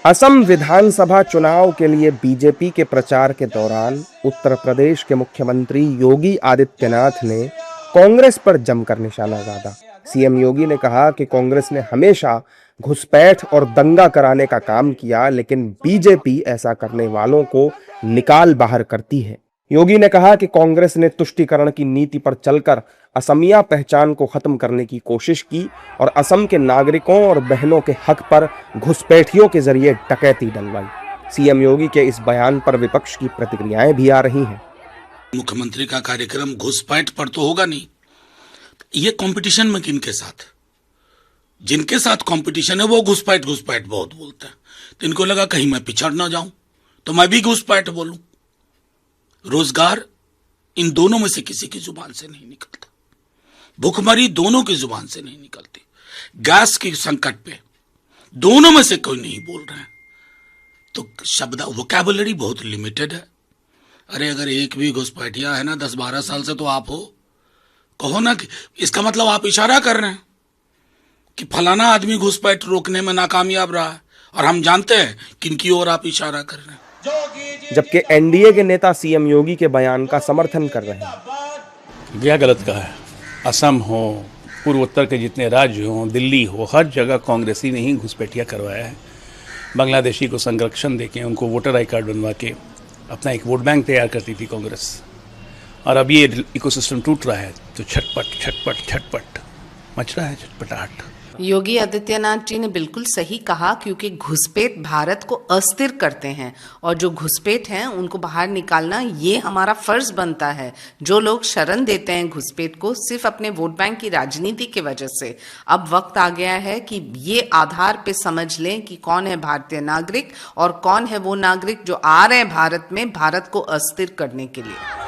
असम विधानसभा चुनाव के लिए बीजेपी के प्रचार के दौरान उत्तर प्रदेश के मुख्यमंत्री योगी आदित्यनाथ ने कांग्रेस पर जमकर निशाना साधा। सीएम योगी ने कहा कि कांग्रेस ने हमेशा घुसपैठ और दंगा कराने का काम किया, लेकिन बीजेपी ऐसा करने वालों को निकाल बाहर करती है। योगी ने कहा कि कांग्रेस ने तुष्टीकरण की नीति पर चलकर असमिया पहचान को खत्म करने की कोशिश की और असम के नागरिकों और बहनों के हक पर घुसपैठियों के जरिए डकैती डलवाई। सीएम योगी के इस बयान पर विपक्ष की प्रतिक्रियाएं भी आ रही हैं। मुख्यमंत्री का कार्यक्रम घुसपैठ पर तो होगा नहीं, ये कंपटीशन में किनके साथ? जिनके साथ कंपटीशन है वो घुसपैठ घुसपैठ बहुत बोलते हैं, तो इनको लगा कहीं मैं पिछड़ ना जाऊं तो मैं भी घुसपैठ बोलूं। रोजगार इन दोनों में से किसी की जुबान से नहीं निकलता, भूखमरी दोनों की जुबान से नहीं निकलती, गैस के संकट पे दोनों में से कोई नहीं बोल रहे हैं, तो शब्द वोकैबुलरी बहुत लिमिटेड है। अरे अगर एक भी घुसपैठिया है ना 10-12 साल से तो आप हो, कहो ना कि इसका मतलब आप इशारा कर रहे हैं कि फलाना आदमी घुसपैठ रोकने में नाकामयाब रहा है, और हम जानते हैं किनकी ओर आप इशारा कर रहे हैं। जबकि एनडीए के नेता सीएम योगी के बयान का समर्थन कर रहे हैं। क्या गलत कहा है? असम हो, पूर्वोत्तर के जितने राज्य हों, दिल्ली हो, हर जगह कांग्रेसी ने ही घुसपैठिया करवाया है। बांग्लादेशी को संरक्षण देके उनको वोटर आई कार्ड बनवा के अपना एक वोट बैंक तैयार करती थी कांग्रेस, और अब ये इकोसिस्टम टूट रहा है तो छटपट छटपट छटपट मच रहा है, छटपटाहट। योगी आदित्यनाथ जी ने बिल्कुल सही कहा, क्योंकि घुसपैठ भारत को अस्थिर करते हैं और जो घुसपैठ हैं उनको बाहर निकालना ये हमारा फर्ज बनता है। जो लोग शरण देते हैं घुसपैठ को सिर्फ अपने वोट बैंक की राजनीति की वजह से, अब वक्त आ गया है कि ये आधार पे समझ लें कि कौन है भारतीय नागरिक और कौन है वो नागरिक जो आ रहे हैं भारत में भारत को अस्थिर करने के लिए।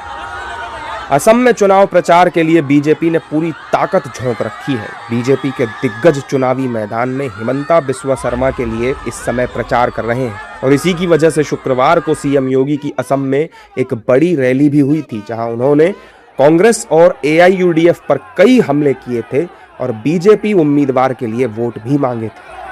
असम में चुनाव प्रचार के लिए बीजेपी ने पूरी ताकत झोंक रखी है। बीजेपी के दिग्गज चुनावी मैदान में हिमंता बिस्वा शर्मा के लिए इस समय प्रचार कर रहे हैं, और इसी की वजह से शुक्रवार को सीएम योगी की असम में एक बड़ी रैली भी हुई थी, जहां उन्होंने कांग्रेस और एआईयूडीएफ पर कई हमले किए थे और बीजेपी उम्मीदवार के लिए वोट भी मांगे थे।